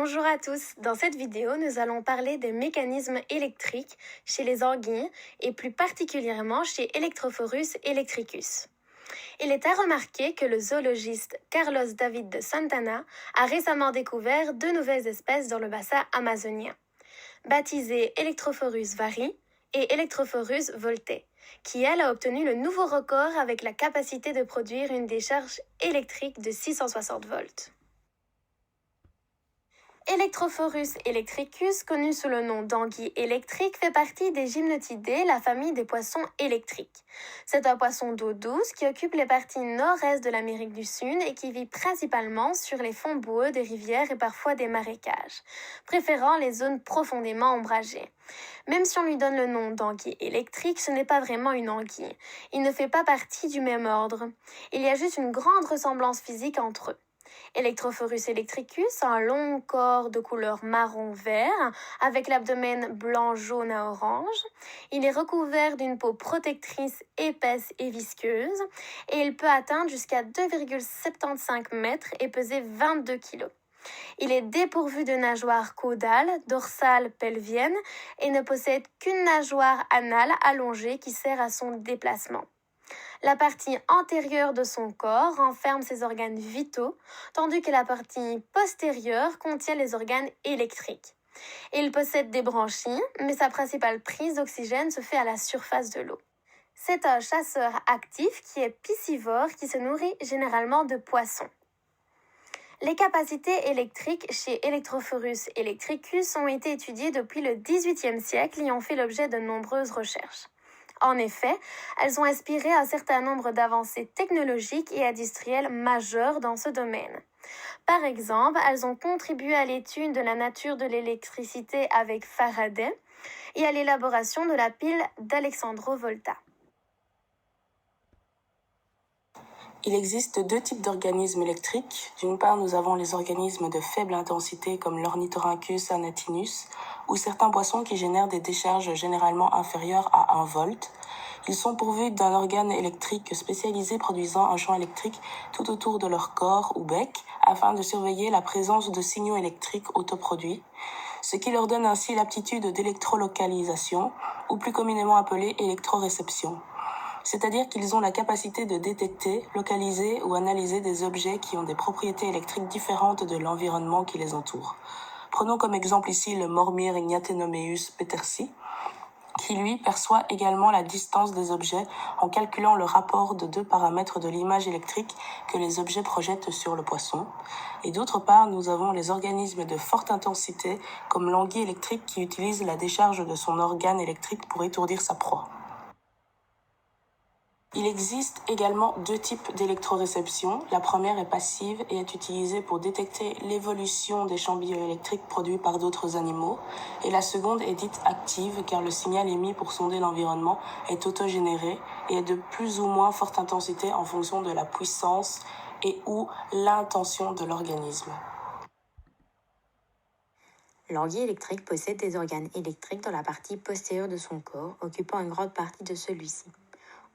Bonjour à tous, dans cette vidéo nous allons parler des mécanismes électriques chez les anguilles et plus particulièrement chez Electrophorus electricus. Il est à remarquer que le zoologiste Carlos David de Santana a récemment découvert deux nouvelles espèces dans le bassin amazonien, baptisées Electrophorus vari et Electrophorus voltae, qui elle a obtenu le nouveau record avec la capacité de produire une décharge électrique de 660 volts. Electrophorus electricus, connu sous le nom d'anguille électrique, fait partie des gymnotidés, la famille des poissons électriques. C'est un poisson d'eau douce qui occupe les parties nord-est de l'Amérique du Sud et qui vit principalement sur les fonds boueux des rivières et parfois des marécages, préférant les zones profondément ombragées. Même si on lui donne le nom d'anguille électrique, ce n'est pas vraiment une anguille. Il ne fait pas partie du même ordre. Il y a juste une grande ressemblance physique entre eux. Electrophorus electricus a un long corps de couleur marron-vert avec l'abdomen blanc-jaune à orange. Il est recouvert d'une peau protectrice épaisse et visqueuse et il peut atteindre jusqu'à 2,75 mètres et peser 22 kg. Il est dépourvu de nageoire caudale, dorsale, pelvienne et ne possède qu'une nageoire anale allongée qui sert à son déplacement. La partie antérieure de son corps renferme ses organes vitaux, tandis que la partie postérieure contient les organes électriques. Il possède des branchies, mais sa principale prise d'oxygène se fait à la surface de l'eau. C'est un chasseur actif qui est piscivore qui se nourrit généralement de poissons. Les capacités électriques chez Electrophorus electricus ont été étudiées depuis le XVIIIe siècle et ont fait l'objet de nombreuses recherches. En effet, elles ont inspiré un certain nombre d'avancées technologiques et industrielles majeures dans ce domaine. Par exemple, elles ont contribué à l'étude de la nature de l'électricité avec Faraday et à l'élaboration de la pile d'Alexandro Volta. Il existe deux types d'organismes électriques. D'une part, nous avons les organismes de faible intensité comme l'Ornithorhynchus anatinus ou certains poissons qui génèrent des décharges généralement inférieures à 1 volt. Ils sont pourvus d'un organe électrique spécialisé produisant un champ électrique tout autour de leur corps ou bec afin de surveiller la présence de signaux électriques autoproduits, ce qui leur donne ainsi l'aptitude d'électrolocalisation ou plus communément appelée électroréception. C'est-à-dire qu'ils ont la capacité de détecter, localiser ou analyser des objets qui ont des propriétés électriques différentes de l'environnement qui les entoure. Prenons comme exemple ici le Mormyr ignatenomeus petersi, qui lui perçoit également la distance des objets en calculant le rapport de deux paramètres de l'image électrique que les objets projettent sur le poisson. Et d'autre part, nous avons les organismes de forte intensité comme l'anguille électrique qui utilise la décharge de son organe électrique pour étourdir sa proie. Il existe également deux types d'électroréception. La première est passive et est utilisée pour détecter l'évolution des champs bioélectriques produits par d'autres animaux. Et la seconde est dite active car le signal émis pour sonder l'environnement est autogénéré et est de plus ou moins forte intensité en fonction de la puissance et ou l'intention de l'organisme. L'anguille électrique possède des organes électriques dans la partie postérieure de son corps, occupant une grande partie de celui-ci.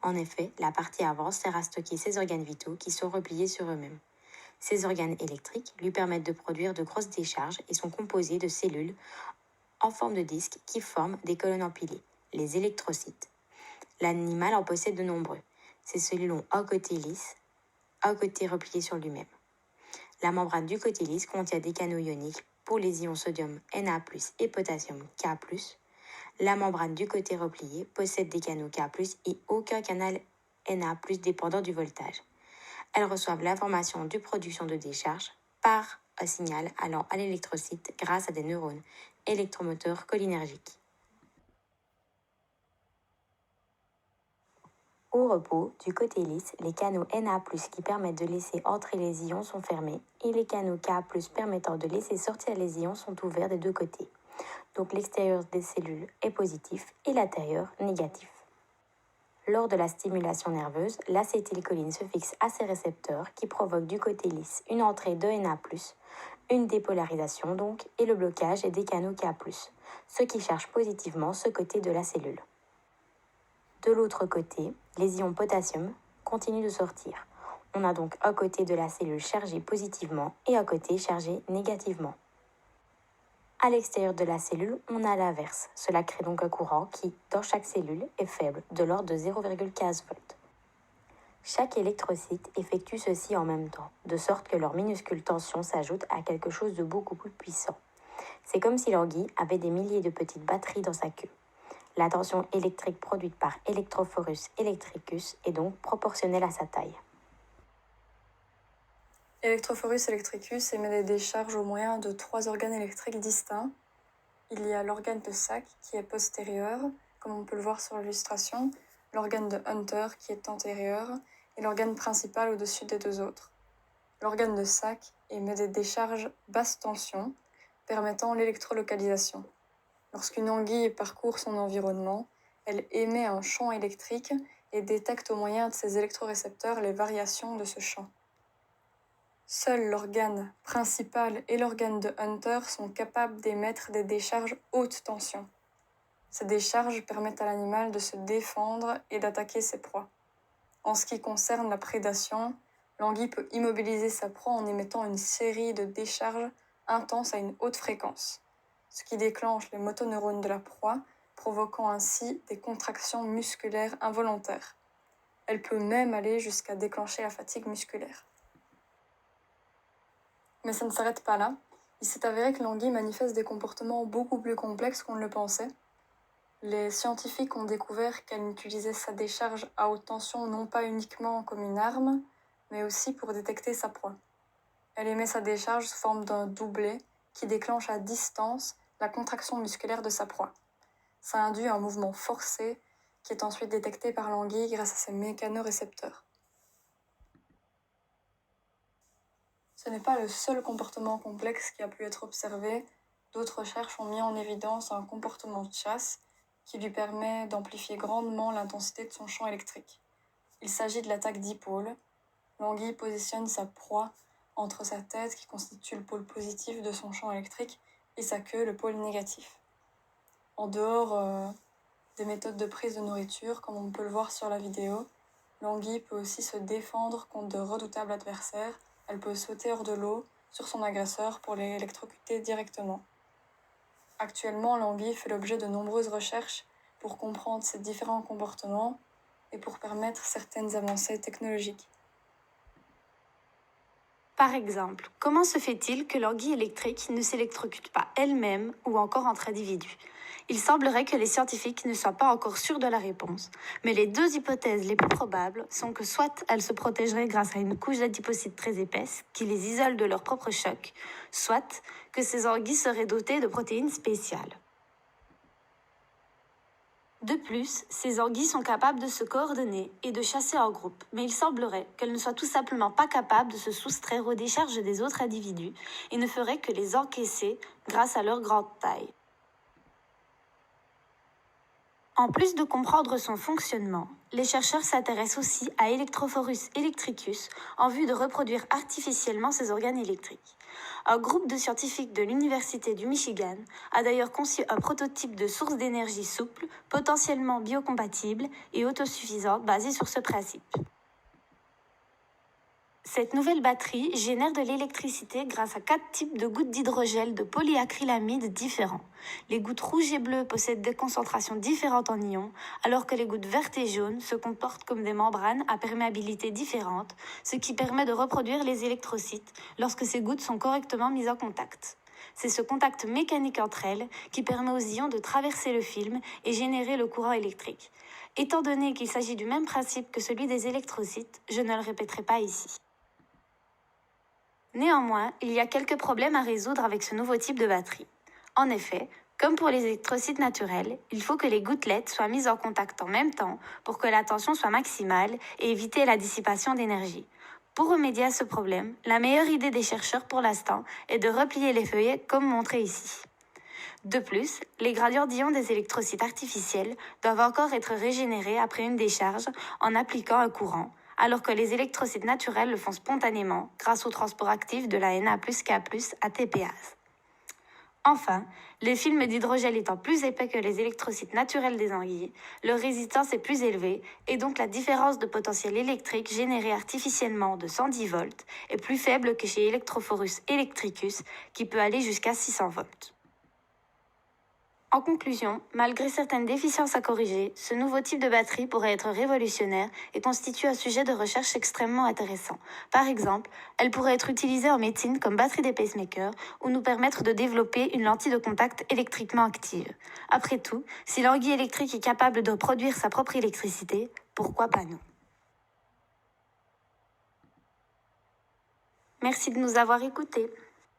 En effet, la partie avant sert à stocker ses organes vitaux qui sont repliés sur eux-mêmes. Ces organes électriques lui permettent de produire de grosses décharges et sont composés de cellules en forme de disque qui forment des colonnes empilées, les électrocytes. L'animal en possède de nombreux. Ces cellules ont un côté lisse, un côté replié sur lui-même. La membrane du côté lisse contient des canaux ioniques pour les ions sodium Na+, et potassium Ka+. La membrane du côté replié possède des canaux K+, et aucun canal Na+, dépendant du voltage. Elles reçoivent l'information de production de décharge par un signal allant à l'électrocyte grâce à des neurones électromoteurs cholinergiques. Au repos, du côté lisse, les canaux Na+, qui permettent de laisser entrer les ions sont fermés et les canaux Ka+, permettant de laisser sortir les ions sont ouverts des deux côtés. Donc l'extérieur des cellules est positif et l'intérieur négatif. Lors de la stimulation nerveuse, l'acétylcholine se fixe à ces récepteurs qui provoquent du côté lisse une entrée de Na+, une dépolarisation donc, et le blocage des canaux Ka+, ce qui charge positivement ce côté de la cellule. De l'autre côté, les ions potassium continuent de sortir. On a donc un côté de la cellule chargé positivement et un côté chargé négativement. À l'extérieur de la cellule, on a l'inverse. Cela crée donc un courant qui, dans chaque cellule, est faible, de l'ordre de 0,15 volts. Chaque électrocyte effectue ceci en même temps, de sorte que leur minuscule tension s'ajoute à quelque chose de beaucoup plus puissant. C'est comme si l'anguille avait des milliers de petites batteries dans sa queue. La tension électrique produite par Electrophorus electricus est donc proportionnelle à sa taille. Electrophorus electricus émet des décharges au moyen de 3 organes électriques distincts. Il y a l'organe de Sacks qui est postérieur, comme on peut le voir sur l'illustration, l'organe de Hunter qui est antérieur, et l'organe principal au-dessus des deux autres. L'organe de Sacks émet des décharges basse tension, permettant l'électrolocalisation. Lorsqu'une anguille parcourt son environnement, elle émet un champ électrique et détecte au moyen de ses électrorécepteurs les variations de ce champ. Seuls l'organe principal et l'organe de Hunter sont capables d'émettre des décharges haute tension. Ces décharges permettent à l'animal de se défendre et d'attaquer ses proies. En ce qui concerne la prédation, l'anguille peut immobiliser sa proie en émettant une série de décharges intenses à une haute fréquence, ce qui déclenche les motoneurones de la proie, provoquant ainsi des contractions musculaires involontaires. Elle peut même aller jusqu'à déclencher la fatigue musculaire. Mais ça ne s'arrête pas là. Il s'est avéré que l'anguille manifeste des comportements beaucoup plus complexes qu'on ne le pensait. Les scientifiques ont découvert qu'elle utilisait sa décharge à haute tension non pas uniquement comme une arme, mais aussi pour détecter sa proie. Elle émet sa décharge sous forme d'un doublet qui déclenche à distance la contraction musculaire de sa proie. Ça induit un mouvement forcé qui est ensuite détecté par l'anguille grâce à ses mécanorécepteurs. Ce n'est pas le seul comportement complexe qui a pu être observé. D'autres recherches ont mis en évidence un comportement de chasse qui lui permet d'amplifier grandement l'intensité de son champ électrique. Il s'agit de l'attaque dipôle. L'anguille positionne sa proie entre sa tête, qui constitue le pôle positif de son champ électrique, et sa queue, le pôle négatif. En dehors des méthodes de prise de nourriture, comme on peut le voir sur la vidéo, l'anguille peut aussi se défendre contre de redoutables adversaires. Elle peut sauter hors de l'eau sur son agresseur pour l'électrocuter directement. Actuellement, l'anguille fait l'objet de nombreuses recherches pour comprendre ses différents comportements et pour permettre certaines avancées technologiques. Par exemple, comment se fait-il que l'anguille électrique ne s'électrocute pas elle-même ou encore entre individus ? Il semblerait que les scientifiques ne soient pas encore sûrs de la réponse, mais les deux hypothèses les plus probables sont que soit elles se protégeraient grâce à une couche d'adipocytes très épaisse qui les isole de leur propre choc, soit que ces anguilles seraient dotées de protéines spéciales. De plus, ces anguilles sont capables de se coordonner et de chasser en groupe, mais il semblerait qu'elles ne soient tout simplement pas capables de se soustraire aux décharges des autres individus et ne feraient que les encaisser grâce à leur grande taille. En plus de comprendre son fonctionnement, les chercheurs s'intéressent aussi à Electrophorus electricus en vue de reproduire artificiellement ces organes électriques. Un groupe de scientifiques de l'Université du Michigan a d'ailleurs conçu un prototype de source d'énergie souple, potentiellement biocompatible et autosuffisante basée sur ce principe. Cette nouvelle batterie génère de l'électricité grâce à 4 types de gouttes d'hydrogel de polyacrylamide différents. Les gouttes rouges et bleues possèdent des concentrations différentes en ions, alors que les gouttes vertes et jaunes se comportent comme des membranes à perméabilité différente, ce qui permet de reproduire les électrocytes lorsque ces gouttes sont correctement mises en contact. C'est ce contact mécanique entre elles qui permet aux ions de traverser le film et générer le courant électrique. Étant donné qu'il s'agit du même principe que celui des électrocytes, je ne le répéterai pas ici. Néanmoins, il y a quelques problèmes à résoudre avec ce nouveau type de batterie. En effet, comme pour les électrocytes naturels, il faut que les gouttelettes soient mises en contact en même temps pour que la tension soit maximale et éviter la dissipation d'énergie. Pour remédier à ce problème, la meilleure idée des chercheurs pour l'instant est de replier les feuillets comme montré ici. De plus, les gradients d'ions des électrocytes artificiels doivent encore être régénérés après une décharge en appliquant un courant, alors que les électrocytes naturels le font spontanément grâce au transport actif de la Na+K+ ATPase. Enfin, les films d'hydrogel étant plus épais que les électrocytes naturels des anguilles, leur résistance est plus élevée et donc la différence de potentiel électrique générée artificiellement de 110 volts est plus faible que chez Electrophorus electricus qui peut aller jusqu'à 600 volts. En conclusion, malgré certaines déficiences à corriger, ce nouveau type de batterie pourrait être révolutionnaire et constitue un sujet de recherche extrêmement intéressant. Par exemple, elle pourrait être utilisée en médecine comme batterie des pacemakers ou nous permettre de développer une lentille de contact électriquement active. Après tout, si l'anguille électrique est capable de produire sa propre électricité, pourquoi pas nous? Merci de nous avoir écoutés.